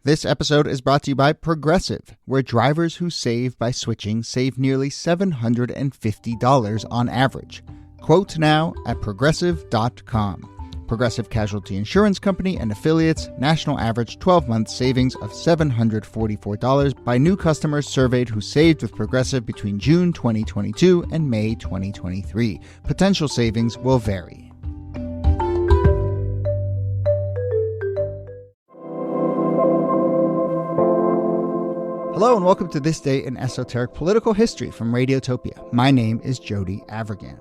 This episode is brought to you by Progressive, where drivers who save by switching save nearly $750 on average. Quote now at Progressive.com. Progressive Casualty Insurance Company and affiliates, national average 12-month savings of $744 by new customers surveyed who saved with Progressive between June 2022 and May 2023. Potential savings will vary. Hello and welcome to This Day in Esoteric Political History from Radiotopia. My name is Jody Avirgan.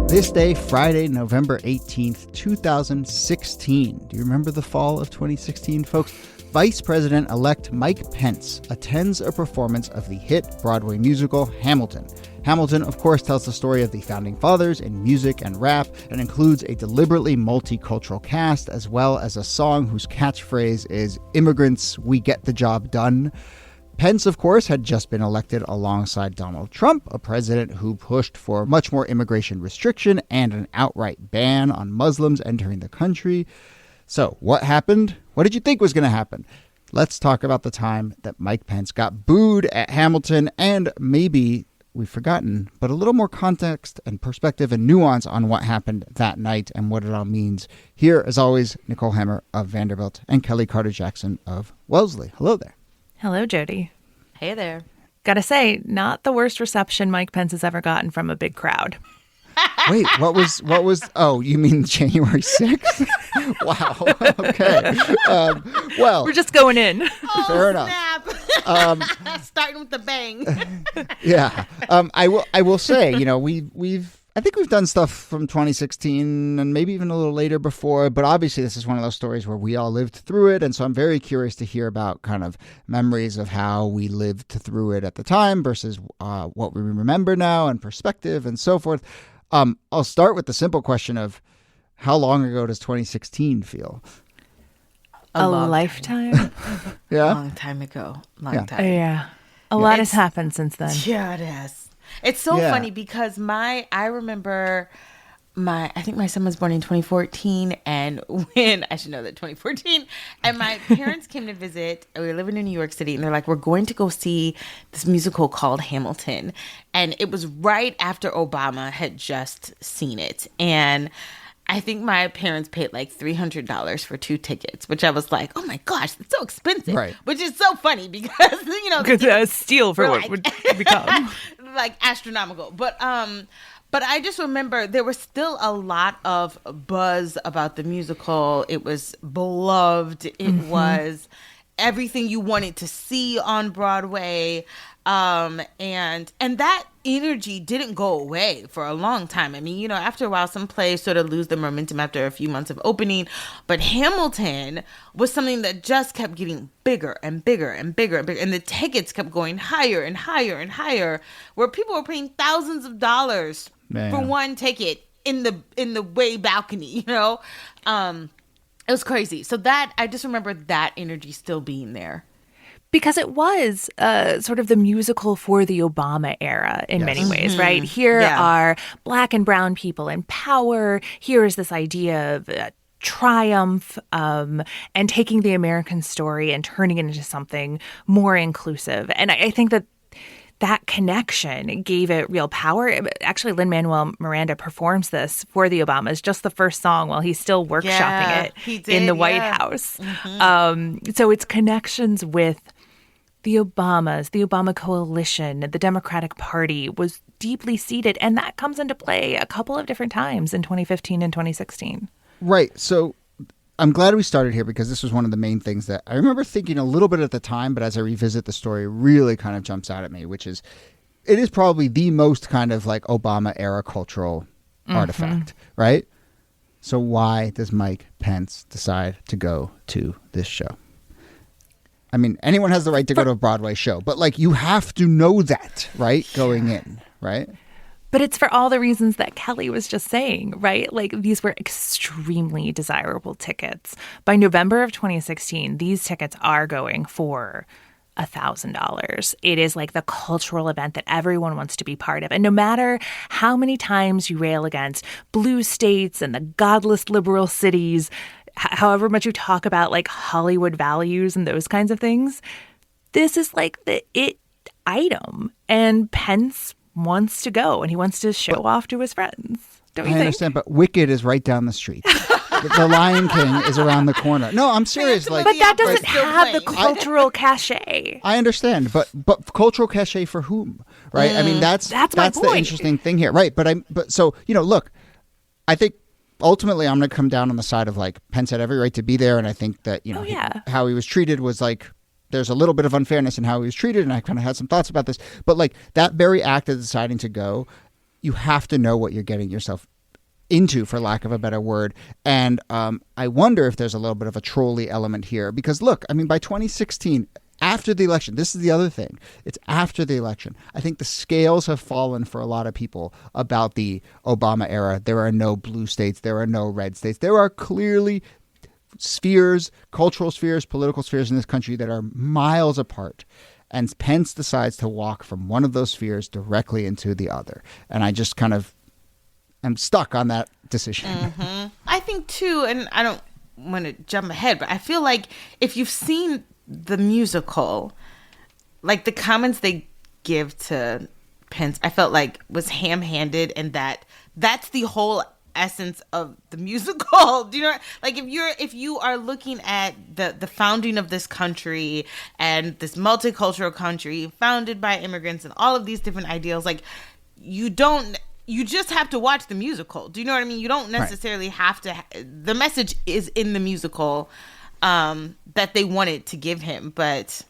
This day, Friday, November 18th, 2016. Do you remember the fall of 2016, folks? Vice President-elect Mike Pence attends a performance of the hit Broadway musical Hamilton. Hamilton, of course, tells the story of the Founding Fathers in music and rap and includes a deliberately multicultural cast as well as a song whose catchphrase is "Immigrants, we get the job done." Pence, of course, had just been elected alongside Donald Trump, a president who pushed for much more immigration restriction and an outright ban on Muslims entering the country. So what happened? What did you think was going to happen? Let's talk about the time that Mike Pence got booed at Hamilton and maybe we've forgotten, but a little more context and perspective and nuance on what happened that night and what it all means. Here, as always, Nicole Hammer of Vanderbilt and Kellie Carter-Jackson of Wellesley. Hello there. Hello, Jody. Hey there. Gotta say, not the worst reception Mike Pence has ever gotten from a big crowd. Wait, what was, oh, you mean January 6th? Wow. Okay. Well. We're just going in. Fair enough. Snap. Starting with the bang. Yeah. I will say, you know, I think we've done stuff from 2016 and maybe even a little later before, but obviously this is one of those stories where we all lived through it. And so I'm very curious to hear about kind of memories of how we lived through it at the time versus what we remember now and perspective and so forth. I'll start with the simple question of how long ago does 2016 feel? A lifetime? Yeah. A long time ago. Long time. Yeah. A lot has happened since then. Yeah, it has. It's so funny because I remember I think my son was born in 2014 and I should know that 2014, and my parents came to visit. We were living in New York City and they're like, we're going to go see this musical called Hamilton. And it was right after Obama had just seen it. And I think my parents paid like $300 for 2 tickets, which I was like, oh my gosh, that's so expensive. Right. Which is so funny because, you know. It's a steal for what would become. Like astronomical. But I just remember there was still a lot of buzz about the musical. It was beloved. It was everything you wanted to see on Broadway. And that energy didn't go away for a long time. I mean, you know, after a while, some plays sort of lose their momentum after a few months of opening. But Hamilton was something that just kept getting bigger and bigger and bigger and bigger. And the tickets kept going higher and higher and higher, where people were paying thousands of dollars for one ticket in the way balcony, you know? It was crazy. So that, I just remember that energy still being there. Because it was sort of the musical for the Obama era in many ways, right? Here are Black and brown people in power. Here is this idea of triumph and taking the American story and turning it into something more inclusive. And I think that connection gave it real power. Actually, Lin-Manuel Miranda performs this for the Obamas, just the first song while he's still workshopping it in the White House. So it's connections with the Obamas, the Obama coalition, the Democratic Party was deeply seated. And that comes into play a couple of different times in 2015 and 2016. Right. So I'm glad we started here because this was one of the main things that I remember thinking a little bit at the time, but as I revisit the story, really kind of jumps out at me, which is it is probably the most kind of like Obama era cultural artifact, right? So why does Mike Pence decide to go to this show? I mean, anyone has the right to go to a Broadway show, but like you have to know that, right? Going in, right? But it's for all the reasons that Kellie was just saying, right? Like these were extremely desirable tickets. By November of 2016, these tickets are going for $1,000. It is like the cultural event that everyone wants to be part of. And no matter how many times you rail against blue states and the godless liberal cities, however much you talk about like Hollywood values and those kinds of things, this is like the it item. And Pence wants to go and he wants to show off to his friends. Don't you think? I understand, but Wicked is right down the street. The Lion King is around the corner. No, I'm serious. But that doesn't have the cultural cachet. I understand, but cultural cachet for whom? Right? I mean, that's the interesting thing here, right? But so look, I think ultimately I'm going to come down on the side of like Pence had every right to be there, and I think that how he was treated was like there's a little bit of unfairness in how he was treated, and I kind of had some thoughts about this. But like that very act of deciding to go, you have to know what you're getting yourself into, for lack of a better word. And I wonder if there's a little bit of a trolley element here. Because look, I mean, by 2016, after the election, this is the other thing. It's after the election. I think the scales have fallen for a lot of people about the Obama era. There are no blue states. There are no red states. There are clearly spheres, cultural spheres, political spheres in this country that are miles apart. And Pence decides to walk from one of those spheres directly into the other. And I just kind of am stuck on that decision. Mm-hmm. I think, too, and I don't want to jump ahead, but I feel like if you've seen the musical, like the comments they give to Pence, I felt like was ham-handed, and that's the whole essence of the musical. Do you know, like if you are looking at the founding of this country and this multicultural country founded by immigrants and all of these different ideals, like you just have to watch the musical. Do you know what I mean? You don't necessarily have to. The message is in the musical that they wanted to give him, but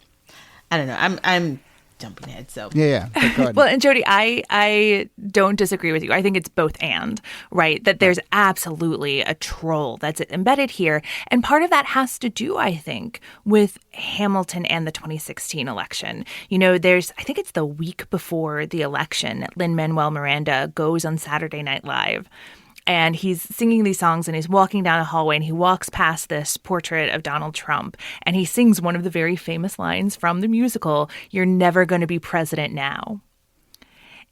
I don't know. I'm jumping ahead. So yeah. Go ahead. Well, and Jody, I don't disagree with you. I think it's both and, right? That there's absolutely a troll that's embedded here. And part of that has to do, I think, with Hamilton and the 2016 election. I think it's the week before the election, Lin-Manuel Miranda goes on Saturday Night Live. And he's singing these songs and he's walking down a hallway and he walks past this portrait of Donald Trump and he sings one of the very famous lines from the musical, "You're never going to be president now."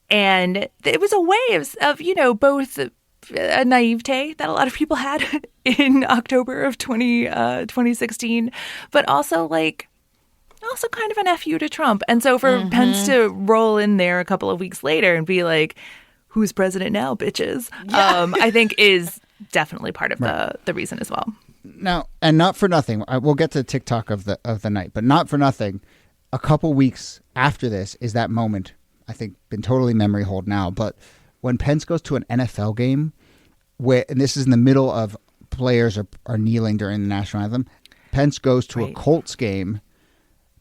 And it was a way of both a naivete that a lot of people had in October of 2016, but also kind of an FU to Trump. And so for Pence to roll in there a couple of weeks later and be like, "Who's president now, bitches?" Yeah. I think is definitely part of the reason as well. Now, and not for nothing, we'll get to TikTok of the night, but not for nothing, a couple weeks after this is that moment, I think, been totally memory hold now, but when Pence goes to an NFL game, and this is in the middle of players are kneeling during the national anthem, Pence goes to a Colts game.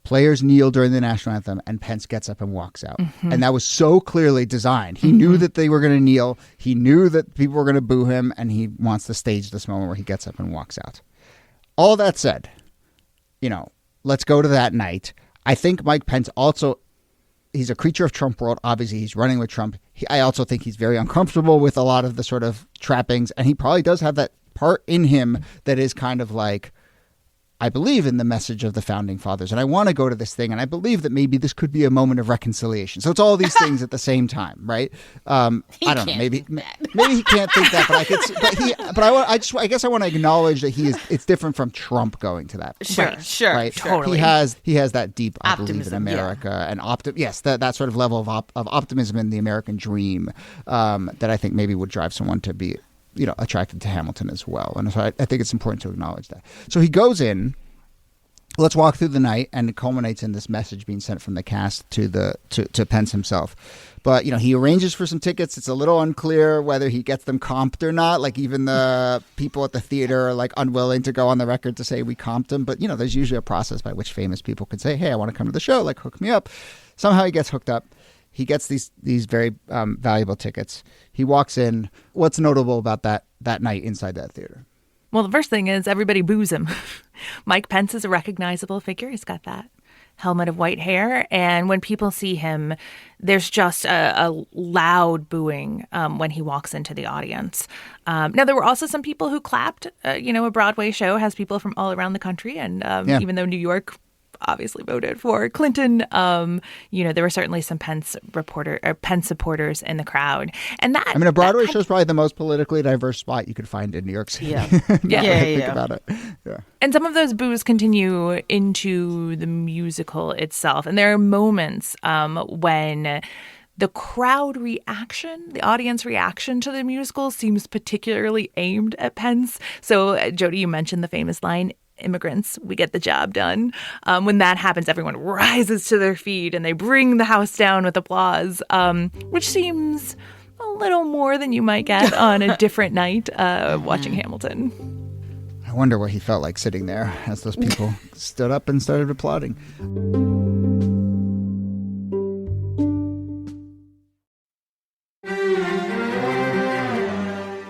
Players kneel during the national anthem, and Pence gets up and walks out. Mm-hmm. And that was so clearly designed. He knew that they were going to kneel. He knew that people were going to boo him, and he wants to stage this moment where he gets up and walks out. All that said, let's go to that night. I think Mike Pence also, he's a creature of Trump world. Obviously, he's running with Trump. I also think he's very uncomfortable with a lot of the sort of trappings, and he probably does have that part in him that is kind of like, I believe in the message of the founding fathers, and I want to go to this thing, and I believe that maybe this could be a moment of reconciliation. So it's all these things at the same time, right? I don't know. Maybe he can't think that, I guess I want to acknowledge that it's different from Trump going to that. Sure, right? Totally. He has that deep optimism, I believe in America, and that sort of level of optimism in the American dream that I think maybe would drive someone to be attracted to Hamilton as well. And so I think it's important to acknowledge that. So he goes in, let's walk through the night, and it culminates in this message being sent from the cast to Pence himself. But, he arranges for some tickets. It's a little unclear whether he gets them comped or not. Like, even the people at the theater are unwilling to go on the record to say we comped them. But, there's usually a process by which famous people could say, hey, I want to come to the show, hook me up. Somehow he gets hooked up. He gets these very valuable tickets. He walks in. What's notable about that night inside that theater? Well, the first thing is everybody boos him. Mike Pence is a recognizable figure. He's got that helmet of white hair. And when people see him, there's just a loud booing when he walks into the audience. Now, there were also some people who clapped. A Broadway show has people from all around the country. And even though New York obviously voted for Clinton. There were certainly some Pence supporters in the crowd. And that, a Broadway show is probably the most politically diverse spot you could find in New York City. Yeah. Think about it. Yeah. And some of those boos continue into the musical itself. And there are moments when the crowd reaction, the audience reaction to the musical seems particularly aimed at Pence. So, Jody, you mentioned the famous line, "Immigrants, we get the job done." When that happens, everyone rises to their feet and they bring the house down with applause, which seems a little more than you might get on a different night watching Hamilton. I wonder what he felt like sitting there as those people stood up and started applauding.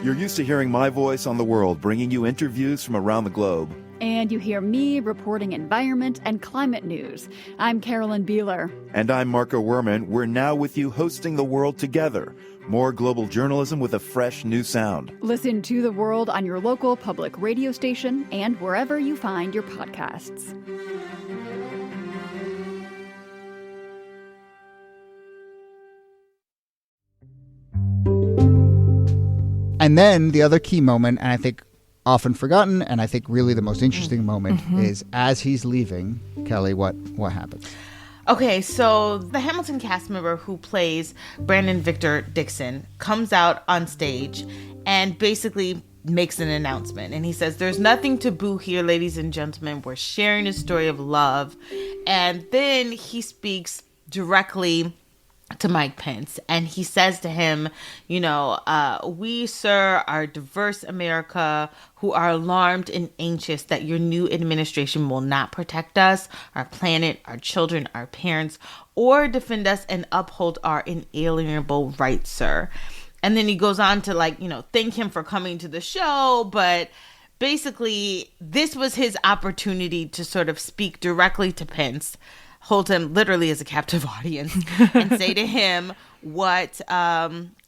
You're used to hearing my voice on the world, bringing you interviews from around the globe. And you hear me reporting environment and climate news. I'm Carolyn Beeler. And I'm Marco Werman. We're now with you hosting The World Together. More global journalism with a fresh new sound. Listen to The World on your local public radio station and wherever you find your podcasts. And then the other key moment, and I think often forgotten, and I think really the most interesting moment, is as he's leaving, Kellie, what happens? Okay, so the Hamilton cast member who plays Brandon Victor Dixon comes out on stage and basically makes an announcement. And he says, "There's nothing to boo here, ladies and gentlemen. We're sharing a story of love." And then he speaks directly to Mike Pence, and he says to him, "We, sir, are diverse America who are alarmed and anxious that your new administration will not protect us, our planet, our children, our parents, or defend us and uphold our inalienable rights, sir." And then he goes on to thank him for coming to the show, but basically this was his opportunity to sort of speak directly to Pence, hold him literally as a captive audience, and say to him what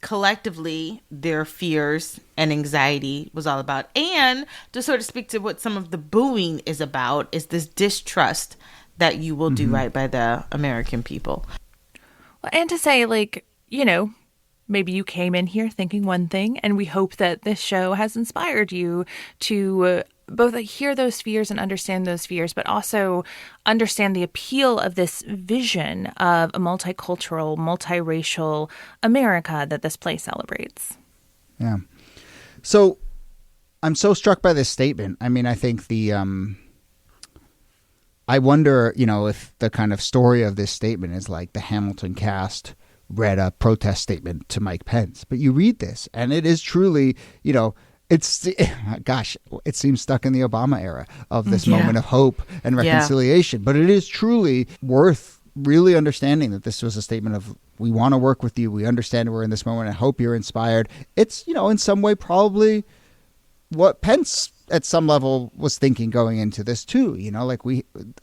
collectively their fears and anxiety was all about. And to sort of speak to what some of the booing is about, is this distrust that you will do right by the American people. Well, and to say, maybe you came in here thinking one thing, and we hope that this show has inspired you to both hear those fears and understand those fears, but also understand the appeal of this vision of a multicultural, multiracial America that this play celebrates. Yeah. So I'm so struck by this statement. I think I wonder, if the kind of story of this statement is like the Hamilton cast read a protest statement to Mike Pence. But you read this, and it is truly, it seems stuck in the Obama era of this moment of hope and reconciliation. But it is truly worth really understanding that this was a statement of, we want to work with you. We understand we're in this moment. I hope you're inspired. It's, in some way probably what Pence at some level was thinking going into this too.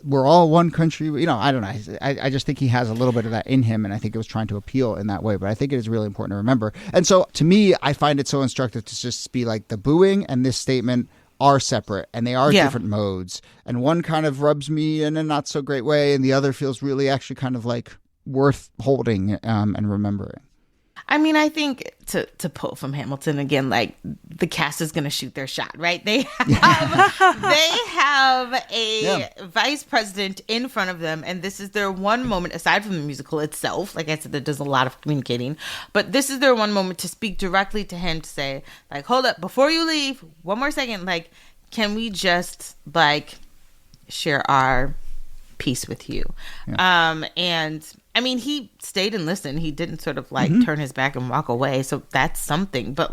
We're all one country. I don't know. I just think he has a little bit of that in him, and I think it was trying to appeal in that way. But I think it is really important to remember. And so to me, I find it so instructive to just be like, the booing and this statement are separate, and they are different modes. And one kind of rubs me in a not so great way, and the other feels really actually kind of like worth holding and remembering. I think to pull from Hamilton again, the cast is going to shoot their shot, right? They have a vice president in front of them, and this is their one moment, aside from the musical itself. Like I said, that does a lot of communicating, but this is their one moment to speak directly to him, to say, hold up, before you leave, one more second, can we just share our piece with you? And he stayed and listened. He didn't sort of turn his back and walk away. So that's something. But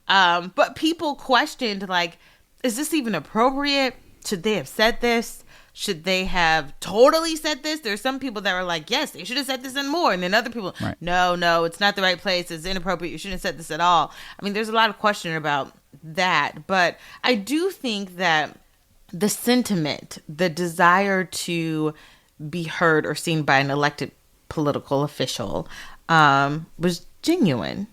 but people questioned, is this even appropriate? Should they have said this? Should they have totally said this? There's some people that were like, yes, they should have said this and more. And then other people, no, it's not the right place. It's inappropriate. You shouldn't have said this at all. There's a lot of question about that. But I do think that the sentiment, the desire to be heard or seen by an elected political official was genuine.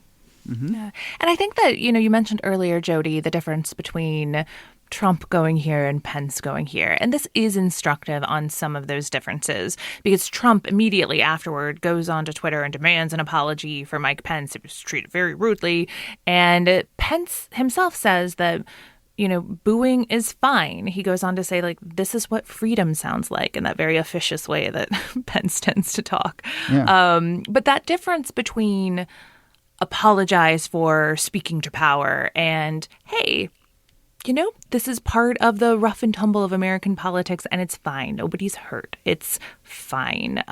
Yeah. And I think that, you mentioned earlier, Jody, the difference between Trump going here and Pence going here. And this is instructive on some of those differences because Trump immediately afterward goes onto Twitter and demands an apology for Mike Pence. He was treated very rudely. And Pence himself says that, booing is fine. He goes on to say, like, this is what freedom sounds like in that very officious way that Pence tends to talk. Yeah. But that difference between apologize for speaking to power and, hey, this is part of the rough and tumble of American politics and it's fine. Nobody's hurt. It's fine.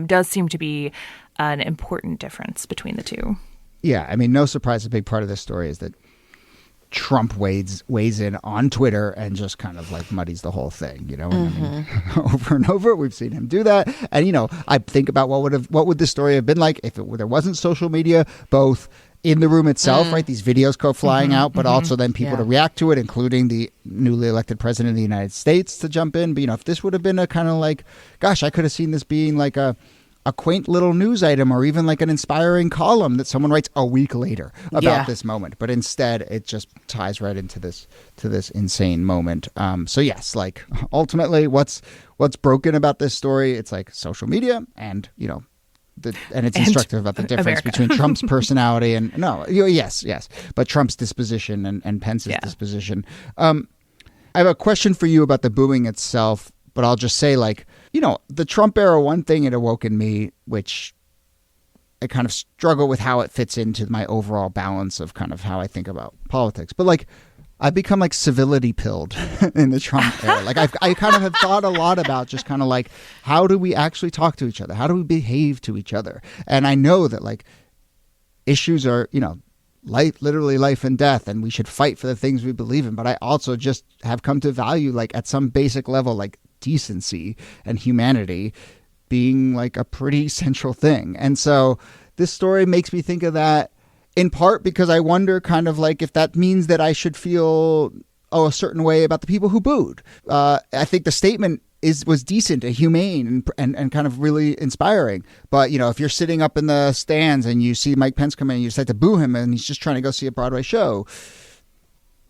Does seem to be an important difference between the two. Yeah. I mean, no surprise. A big part of this story is that Trump weighs in on Twitter and just kind of like muddies the whole thing, I mean, over and over we've seen him do that. And I think about what would this story have been like if there wasn't social media, both in the room itself, right? These videos go flying out, but also then people to react to it, including the newly elected president of the United States to jump in. But if this would have been a kind of like, gosh, I could have seen this being like a quaint little news item or even like an inspiring column that someone writes a week later about this moment. But instead, it just ties right into this insane moment. So yes, like ultimately what's broken about this story, it's like social media and, and it's instructive about the difference between Trump's personality and but Trump's disposition and Pence's disposition. I have a question for you about the booing itself, but I'll just say like, the Trump era, one thing it awoke in me, which I kind of struggle with how it fits into my overall balance of kind of how I think about politics. But like, I've become like civility pilled in the Trump era. Like I kind of have thought a lot about just kind of like, how do we actually talk to each other? How do we behave to each other? And I know that like issues are, literally life and death, and we should fight for the things we believe in. But I also just have come to value like at some basic level, like decency and humanity being like a pretty central thing. And so this story makes me think of that in part because I wonder kind of like if that means that I should feel a certain way about the people who booed. I think the statement was decent and humane and kind of really inspiring. But, if you're sitting up in the stands and you see Mike Pence come in and you decide to boo him and he's just trying to go see a Broadway show,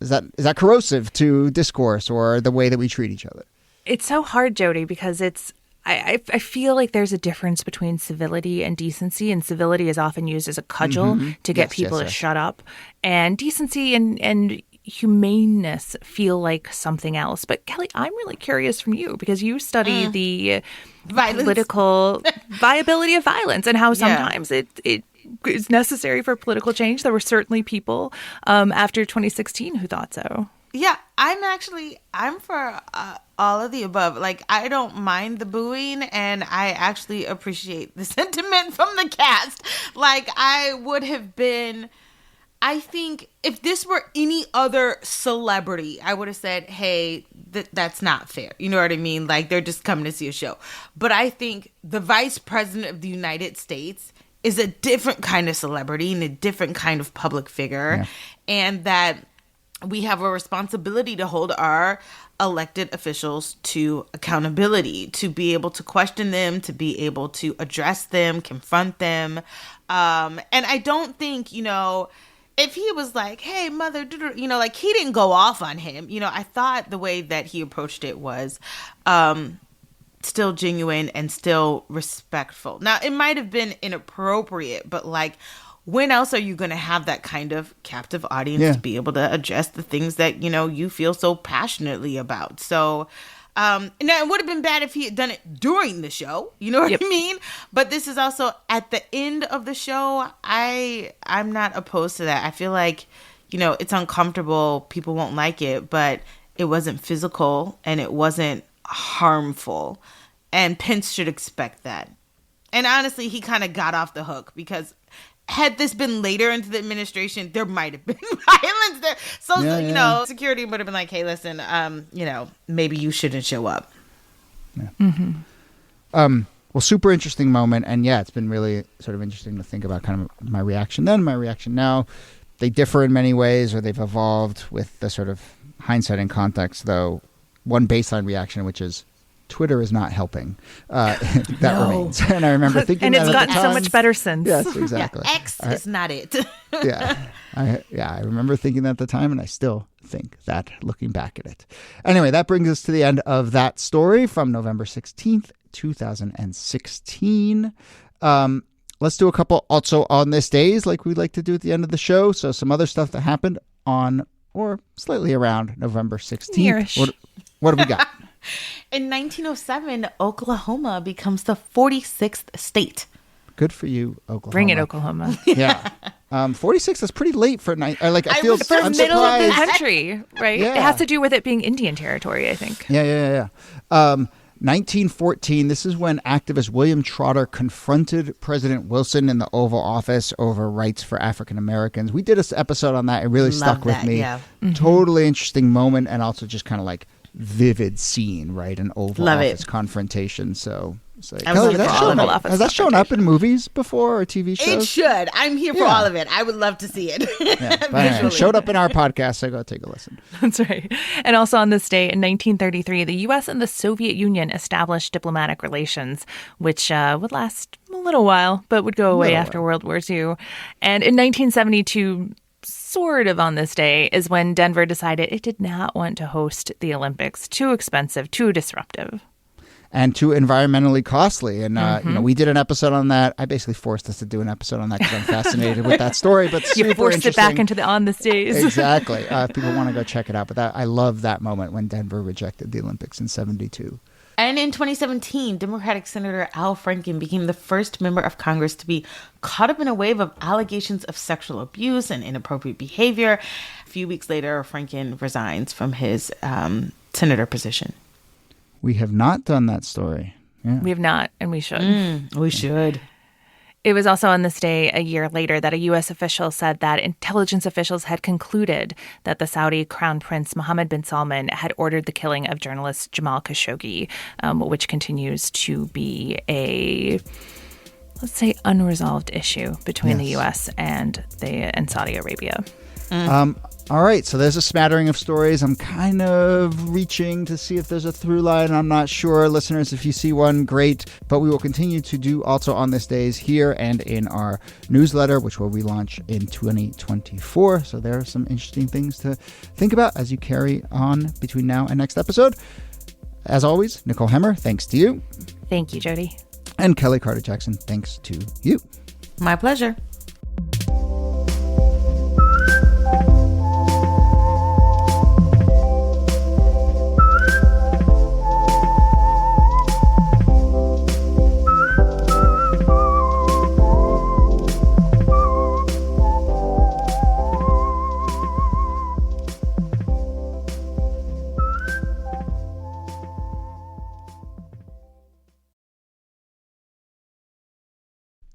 is that corrosive to discourse or the way that we treat each other? It's so hard, Jody, because I feel like there's a difference between civility and decency, and civility is often used as a cudgel to get people to shut up. And decency and humaneness feel like something else. But Kellie, I'm really curious from you because you study the political viability of violence and how sometimes it is necessary for political change. There were certainly people after 2016 who thought so. Yeah, I'm for all of the above. Like, I don't mind the booing, and I actually appreciate the sentiment from the cast. Like, I think if this were any other celebrity, I would have said, hey, that's not fair. You know what I mean? Like, they're just coming to see a show. But I think the vice president of the United States is a different kind of celebrity and a different kind of public figure. And that we have a responsibility to hold our elected officials to accountability, to be able to question them, to be able to address them, confront them. And I don't think, if he was like, hey, mother, like he didn't go off on him. I thought the way that he approached it was still genuine and still respectful. Now, it might have been inappropriate, but like, when else are you going to have that kind of captive audience to be able to address the things that, you feel so passionately about? So, now it would have been bad if he had done it during the show. You know what I mean? But this is also at the end of the show. I'm not opposed to that. I feel like, it's uncomfortable. People won't like it, but it wasn't physical and it wasn't harmful. And Pence should expect that. And honestly, he kind of got off the hook because had this been later into the administration, there might have been violence there. So, security would have been like, hey, listen, maybe you shouldn't show up. Yeah. Mm-hmm. Well, super interesting moment. And it's been really sort of interesting to think about kind of my reaction then, my reaction now. They differ in many ways, or they've evolved with the sort of hindsight and context, though. One baseline reaction, which is Twitter is not helping. That remains. And I remember thinking and that it's gotten so much better since. Yes, exactly. X is not it. I remember thinking that at the time, and I still think that looking back at it. Anyway, that brings us to the end of that story from November 16th, 2016. Let's do a couple also on this days like we like to do at the end of the show. So some other stuff that happened on or slightly around November 16th. What do we got? In 1907, Oklahoma becomes the 46th state. Good for you, Oklahoma. Bring it, Oklahoma. Yeah. 46 is pretty late for I'm middle of the country, right? Yeah. It has to do with it being Indian territory, I think. Yeah. 1914, this is when activist William Trotter confronted President Wilson in the Oval Office over rights for African Americans. We did an episode on that. It really stuck with me. Yeah. Mm-hmm. Totally interesting moment, and also just kind of like vivid scene, right? An Oval Office confrontation. So Kellie, has that shown up in movies before or TV shows? It should. I'm here for all of it. I would love to see it. It showed up in our podcast, so go take a listen. That's right. And also on this day in 1933, the U.S. and the Soviet Union established diplomatic relations, which would last a little while, but would go away after World War II. And in 1972, sort of on this day, is when Denver decided it did not want to host the Olympics. Too expensive, too disruptive. And too environmentally costly. And, we did an episode on that. I basically forced us to do an episode on that because I'm fascinated with that story. But you forced it back into the on this days. Exactly. If people want to go check it out. But I love that moment when Denver rejected the Olympics in 1972. And in 2017, Democratic Senator Al Franken became the first member of Congress to be caught up in a wave of allegations of sexual abuse and inappropriate behavior. A few weeks later, Franken resigns from his senator position. We have not done that story. Yeah. We have not, and we should. We should. It was also on this day a year later that a U.S. official said that intelligence officials had concluded that the Saudi Crown Prince Mohammed bin Salman had ordered the killing of journalist Jamal Khashoggi, which continues to be a, let's say, unresolved issue between the U.S. and Saudi Arabia. All right, so there's a smattering of stories. I'm kind of reaching to see if there's a through line. I'm not sure. Listeners, if you see one, great. But we will continue to do also on this days here and in our newsletter, which will relaunch in 2024. So there are some interesting things to think about as you carry on between now and next episode. As always, Nicole Hemmer, thanks to you. Thank you, Jody. And Kellie Carter-Jackson, thanks to you. My pleasure.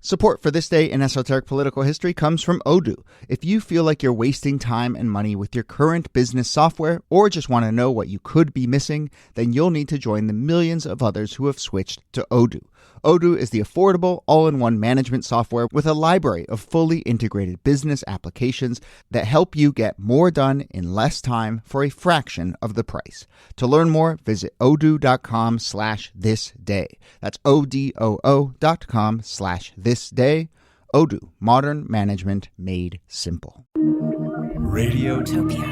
Support for This Day in Esoteric Political History comes from Odoo. If you feel like you're wasting time and money with your current business software or just want to know what you could be missing, then you'll need to join the millions of others who have switched to Odoo. Odoo is the affordable, all-in-one management software with a library of fully integrated business applications that help you get more done in less time for a fraction of the price. To learn more, visit odoo.com/thisday. That's odoo.com/thisday. Odoo, modern management made simple. Radiotopia.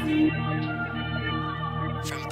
From